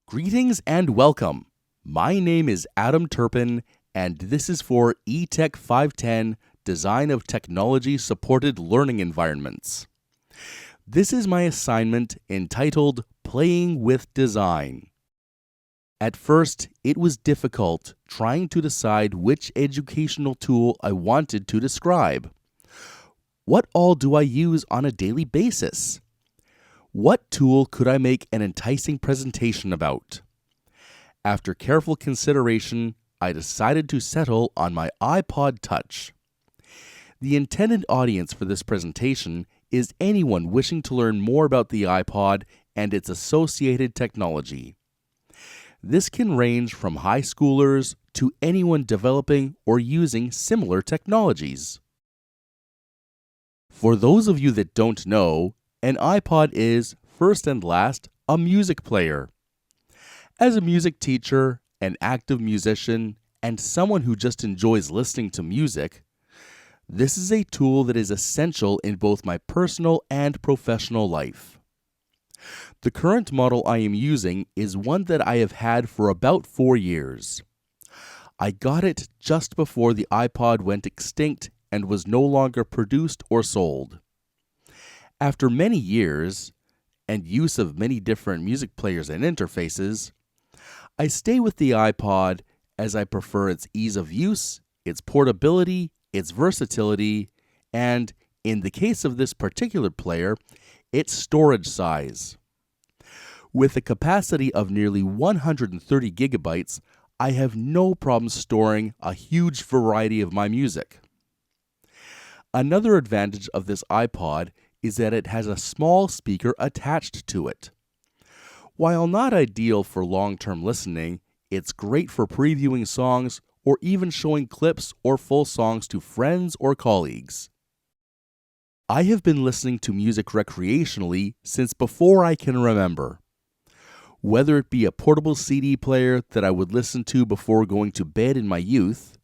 Greetings and welcome. My name is Adam Turpin, and this is for ETEC 510 Design of Technology Supported Learning Environments. This is my assignment entitled Playing with Design. At first, it was difficult trying to decide which educational tool I wanted to describe. What all do I use on a daily basis? What tool could I make an enticing presentation about? After careful consideration, I decided to settle on my iPod Touch. The intended audience for this presentation is anyone wishing to learn more about the iPod and its associated technology. This can range from high schoolers to anyone developing or using similar technologies. For those of you that don't know, an iPod is, first and last, a music player. As a music teacher, an active musician, and someone who just enjoys listening to music, this is a tool that is essential in both my personal and professional life. The current model I am using is one that I have had for about 4 years. I got it just before the iPod went extinct and was no longer produced or sold. After many years, and use of many different music players and interfaces, I stay with the iPod as I prefer its ease of use, its portability, its versatility, and, in the case of this particular player, its storage size. With a capacity of nearly 130 gigabytes, I have no problem storing a huge variety of my music. Another advantage of this iPod is that it has a small speaker attached to it. While not ideal for long-term listening, it's great for previewing songs or even showing clips or full songs to friends or colleagues. I have been listening to music recreationally since before I can remember. Whether it be a portable CD player that I would listen to before going to bed in my youth,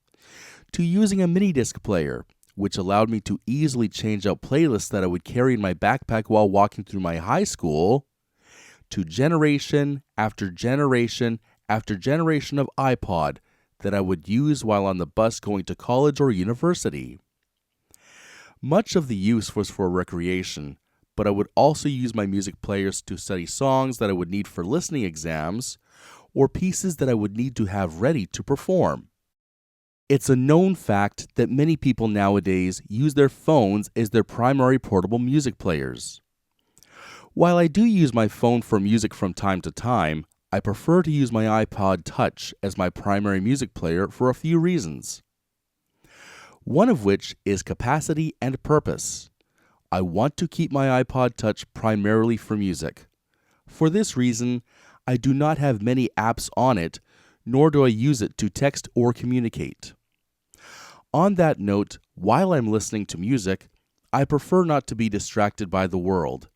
to using a mini disc player, which allowed me to easily change out playlists that I would carry in my backpack while walking through my high school, to generation after generation after generation of iPod that I would use while on the bus going to college or university. Much of the use was for recreation, but I would also use my music players to study songs that I would need for listening exams or pieces that I would need to have ready to perform. It's a known fact that many people nowadays use their phones as their primary portable music players. While I do use my phone for music from time to time, I prefer to use my iPod Touch as my primary music player for a few reasons. One of which is capacity and purpose. I want to keep my iPod Touch primarily for music. For this reason, I do not have many apps on it, nor do I use it to text or communicate. On that note, while I'm listening to music, I prefer not to be distracted by the world,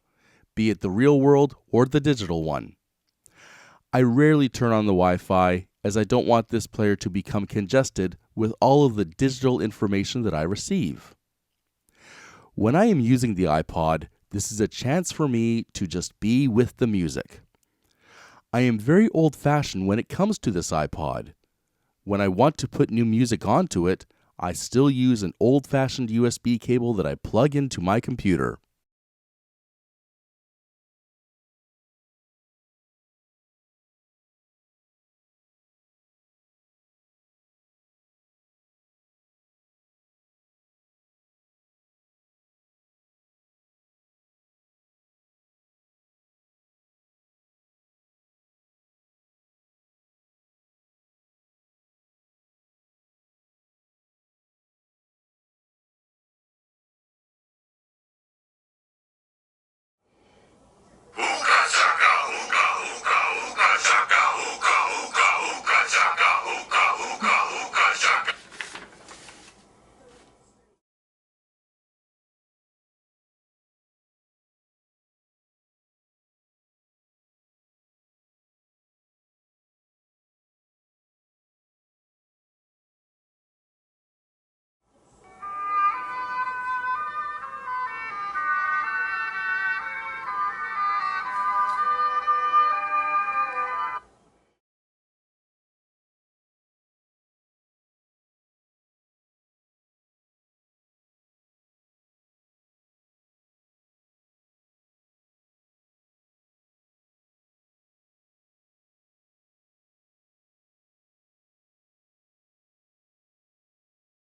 be it the real world or the digital one. I rarely turn on the Wi-Fi as I don't want this player to become congested with all of the digital information that I receive. When I am using the iPod, this is a chance for me to just be with the music. I am very old-fashioned when it comes to this iPod. When I want to put new music onto it, I still use an old-fashioned USB cable that I plug into my computer.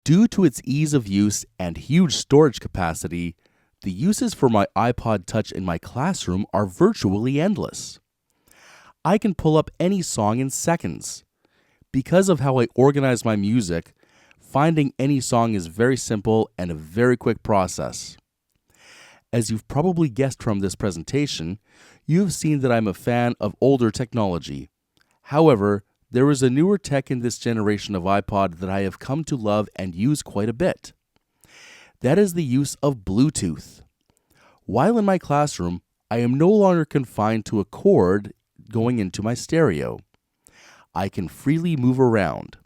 Due to its ease of use and huge storage capacity, the uses for my iPod Touch in my classroom are virtually endless. I can pull up any song in seconds. Because of how I organize my music, finding any song is very simple and a very quick process. As you've probably guessed from this presentation, you've seen that I'm a fan of older technology. However, there is a newer tech in this generation of iPod that I have come to love and use quite a bit. That is the use of Bluetooth. While in my classroom, I am no longer confined to a cord going into my stereo. I can freely move around.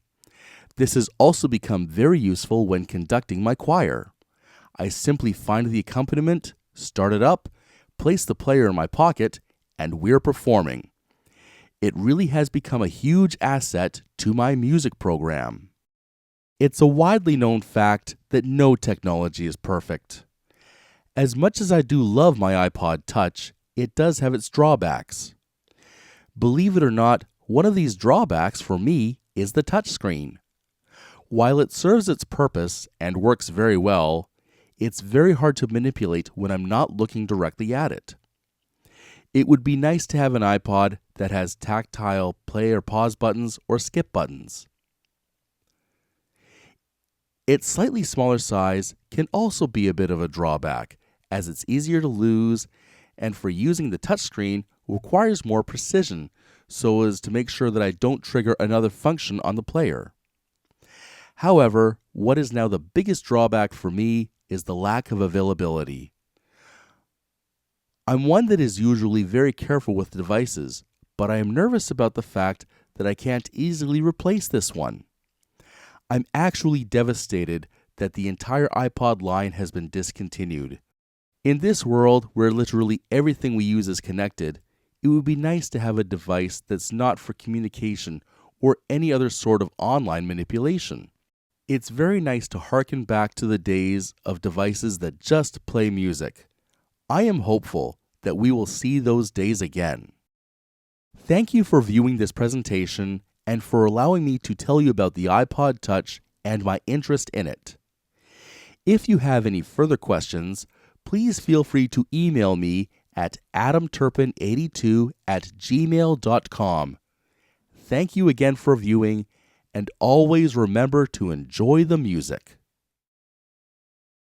This has also become very useful when conducting my choir. I simply find the accompaniment, start it up, place the player in my pocket, and we're performing. It really has become a huge asset to my music program. It's a widely known fact that no technology is perfect. As much as I do love my iPod Touch, it does have its drawbacks. Believe it or not, one of these drawbacks for me is the touchscreen. While it serves its purpose and works very well, it's very hard to manipulate when I'm not looking directly at it. It would be nice to have an iPod that has tactile play or pause buttons or skip buttons. Its slightly smaller size can also be a bit of a drawback, as it's easier to lose and for using the touchscreen requires more precision so as to make sure that I don't trigger another function on the player. However, what is now the biggest drawback for me is the lack of availability. I'm one that is usually very careful with devices, but I am nervous about the fact that I can't easily replace this one. I'm actually devastated that the entire iPod line has been discontinued. In this world where literally everything we use is connected, it would be nice to have a device that's not for communication or any other sort of online manipulation. It's very nice to harken back to the days of devices that just play music. I am hopeful that we will see those days again. Thank you for viewing this presentation and for allowing me to tell you about the iPod Touch and my interest in it. If you have any further questions, please feel free to email me at adamturpin82@gmail.com. Thank you again for viewing, and always remember to enjoy the music.